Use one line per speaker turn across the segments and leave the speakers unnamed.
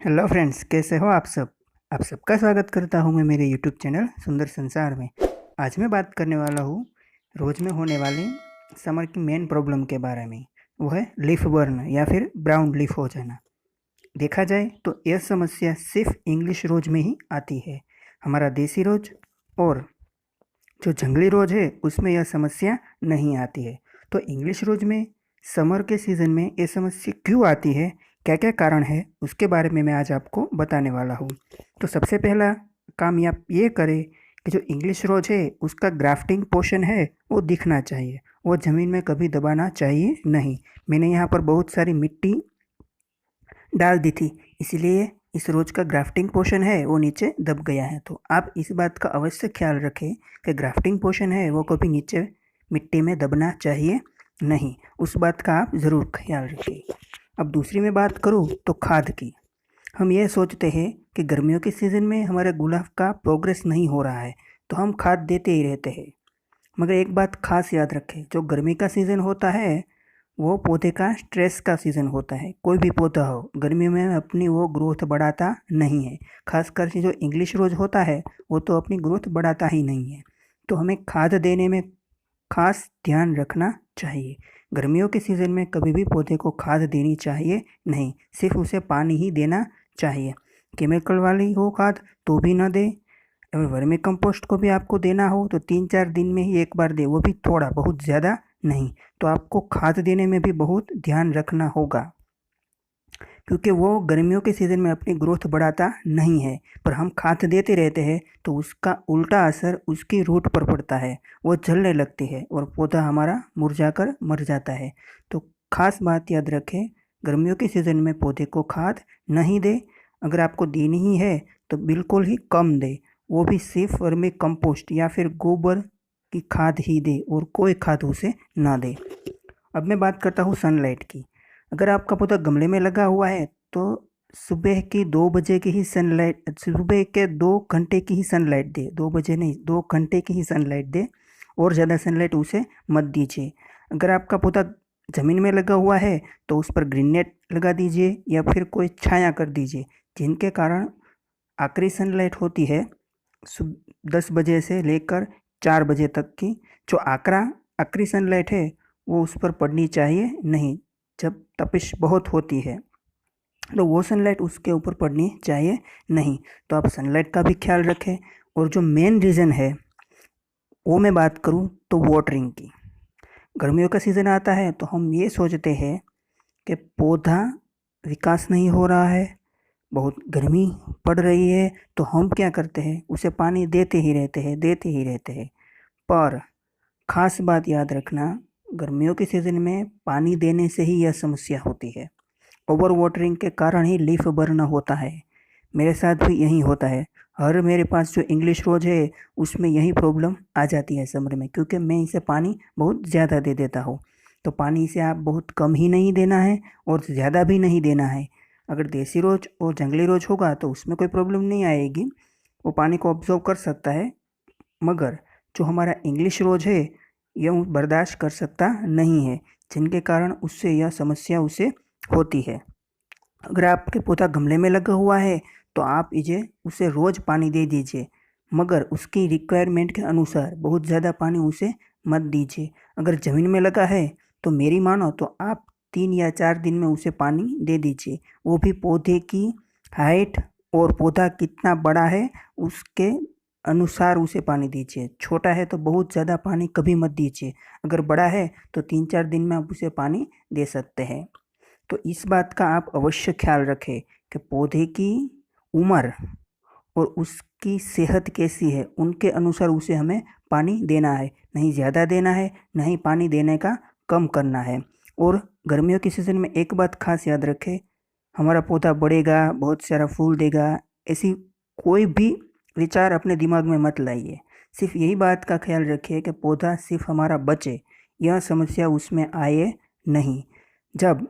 Hello friends, कैसे हो आप सब। आप सबका स्वागत करता हूं मैं मेरे यूट्यूब चैनल सुंदर संसार में। आज मैं बात करने वाला हूं रोज़ में होने वाली समर की मेन प्रॉब्लम के बारे में। वो है लीफ बर्न या फिर ब्राउन लीफ हो जाना। देखा जाए तो यह समस्या सिर्फ इंग्लिश रोज में ही आती है। हमारा देसी रोज और जो जंगली रोज है उसमें यह समस्या नहीं आती है। तो इंग्लिश रोज में समर के सीज़न में ये समस्या क्यों आती है, क्या क्या कारण है, उसके बारे में मैं आज आपको बताने वाला हूँ। तो सबसे पहला काम आप ये करें कि जो इंग्लिश रोज है उसका ग्राफ्टिंग पोर्शन है वो दिखना चाहिए। वो ज़मीन में कभी दबाना चाहिए नहीं। मैंने यहाँ पर बहुत सारी मिट्टी डाल दी थी, इसलिए इस रोज का ग्राफ्टिंग पोर्शन है वो नीचे दब गया है। तो आप इस बात का अवश्य ख्याल रखें कि ग्राफ्टिंग पोर्शन है वो कभी नीचे मिट्टी में दबना चाहिए नहीं। उस बात का आप ज़रूर ख्याल रखिए। अब दूसरी मैं बात करूँ तो खाद की। हम ये सोचते हैं कि गर्मियों के सीज़न में हमारे गुलाब का प्रोग्रेस नहीं हो रहा है तो हम खाद देते ही रहते हैं। मगर एक बात खास याद रखें, जो गर्मी का सीज़न होता है वो पौधे का स्ट्रेस का सीज़न होता है। कोई भी पौधा हो गर्मी में अपनी वो ग्रोथ बढ़ाता नहीं है। खासकर से जो इंग्लिश रोज होता है वो तो अपनी ग्रोथ बढ़ाता ही नहीं है। तो हमें खाद देने में खास ध्यान रखना चाहिए। गर्मियों के सीज़न में कभी भी पौधे को खाद देनी चाहिए नहीं, सिर्फ उसे पानी ही देना चाहिए। केमिकल वाली हो खाद तो भी ना दे। और वर्मी कंपोस्ट को भी आपको देना हो तो 3-4 दिन में ही एक बार दे, वो भी थोड़ा, बहुत ज़्यादा नहीं। तो आपको खाद देने में भी बहुत ध्यान रखना होगा, क्योंकि वो गर्मियों के सीज़न में अपनी ग्रोथ बढ़ाता नहीं है। पर हम खाद देते रहते हैं तो उसका उल्टा असर उसकी रूट पर पड़ता है, वो जलने लगती है और पौधा हमारा मुरझाकर मर जाता है। तो खास बात याद रखें, गर्मियों के सीज़न में पौधे को खाद नहीं दे। अगर आपको देनी ही है तो बिल्कुल ही कम दे, वो भी सिर्फ वर्मी कंपोस्ट या फिर गोबर की खाद ही दे और कोई खाद उसे ना दे। अब मैं बात करता हूँ सनलाइट की। अगर आपका पौधा गमले में लगा हुआ है तो सुबह की 2 बजे की ही सनलाइट, सुबह के 2 घंटे की ही सनलाइट दे। 2 बजे नहीं, 2 घंटे की ही सनलाइट दे और ज़्यादा सनलाइट उसे मत दीजिए। अगर आपका पौधा ज़मीन में लगा हुआ है तो उस पर ग्रीन नेट लगा दीजिए या फिर कोई छाया कर दीजिए, जिनके कारण आखिरी सनलाइट होती है 10 बजे से लेकर 4 बजे तक की। जो आखिरी सनलाइट है वो उस पर पड़नी चाहिए नहीं। जब तपिश बहुत होती है तो वो सनलाइट उसके ऊपर पड़नी चाहिए नहीं। तो आप सनलाइट का भी ख्याल रखें। और जो मेन रीज़न है वो मैं बात करूँ तो वाटरिंग की। गर्मियों का सीज़न आता है तो हम ये सोचते हैं कि पौधा विकास नहीं हो रहा है, बहुत गर्मी पड़ रही है, तो हम क्या करते हैं, उसे पानी देते ही रहते हैं। पर खास बात याद रखना, गर्मियों के सीज़न में पानी देने से ही यह समस्या होती है। ओवर वाटरिंग के कारण ही लीफ बर्न होता है। मेरे साथ भी यही होता है। हर मेरे पास जो इंग्लिश रोज है उसमें यही प्रॉब्लम आ जाती है समर में, क्योंकि मैं इसे पानी बहुत ज़्यादा दे देता हूँ। तो पानी इसे आप बहुत कम ही नहीं देना है और ज़्यादा भी नहीं देना है। अगर देसी रोज और जंगली रोज होगा तो उसमें कोई प्रॉब्लम नहीं आएगी, वो पानी को ऑब्जर्व कर सकता है। मगर जो हमारा इंग्लिश रोज है यह बर्दाश्त कर सकता नहीं है, जिनके कारण उससे यह समस्या उसे होती है। अगर आपके पौधा गमले में लगा हुआ है तो आप उसे रोज़ पानी दे दीजिए, मगर उसकी रिक्वायरमेंट के अनुसार बहुत ज़्यादा पानी उसे मत दीजिए। अगर ज़मीन में लगा है तो मेरी मानो तो आप 3 या 4 दिन में उसे पानी दे दीजिए। वो भी पौधे की हाइट और पौधा कितना बड़ा है उसके अनुसार उसे पानी दीजिए। छोटा है तो बहुत ज़्यादा पानी कभी मत दीजिए। अगर बड़ा है तो 3-4 दिन में आप उसे पानी दे सकते हैं। तो इस बात का आप अवश्य ख्याल रखें कि पौधे की उम्र और उसकी सेहत कैसी है, उनके अनुसार उसे हमें पानी देना है। नहीं ज़्यादा देना है, नहीं पानी देने का कम करना है। और गर्मियों के सीज़न में एक बात खास याद रखें, हमारा पौधा बढ़ेगा, बहुत सारा फूल देगा, ऐसी कोई भी विचार अपने दिमाग में मत लाइए। सिर्फ यही बात का ख्याल रखिए कि पौधा सिर्फ हमारा बचे, यह समस्या उसमें आए नहीं। जब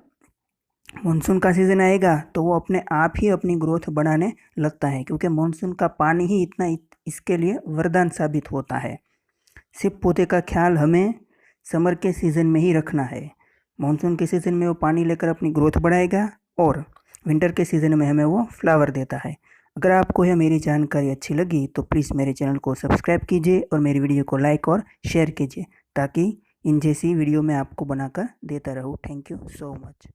मानसून का सीज़न आएगा तो वो अपने आप ही अपनी ग्रोथ बढ़ाने लगता है, क्योंकि मानसून का पानी ही इतना इसके लिए वरदान साबित होता है। सिर्फ पौधे का ख्याल हमें समर के सीज़न में ही रखना है। मानसून के सीज़न में वो पानी लेकर अपनी ग्रोथ बढ़ाएगा और विंटर के सीज़न में हमें वो फ्लावर देता है। अगर आपको यह मेरी जानकारी अच्छी लगी तो प्लीज़ मेरे चैनल को सब्सक्राइब कीजिए और मेरी वीडियो को लाइक और शेयर कीजिए, ताकि इन जैसी वीडियो मैं आपको बनाकर देता रहूँ। Thank you so much.